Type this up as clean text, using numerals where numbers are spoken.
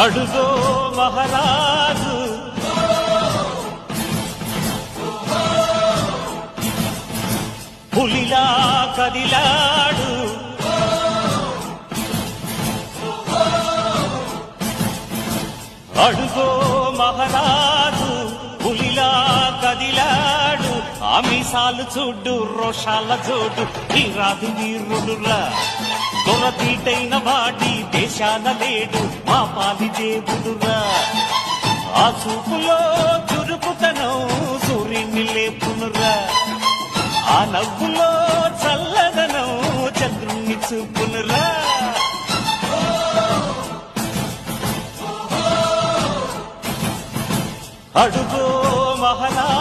అడుగో మహారాజు పులిలా కదిలాడు అడుగో మహారాజు పులిలా కదిలాడు ఆమిసాలు చూడు రోషాల జోడు ఈ రాజు వీరుడురా దొరతీటైన వాడి దేశాల లేడు మా పాలి దేవుడురా ఆ చూపులో చురుకుతనం సూర్యుని లేపునురా ఆ నవ్వులో చల్లదనం చంద్రుణ్ణి చూపునురా అడుగో మహారాజు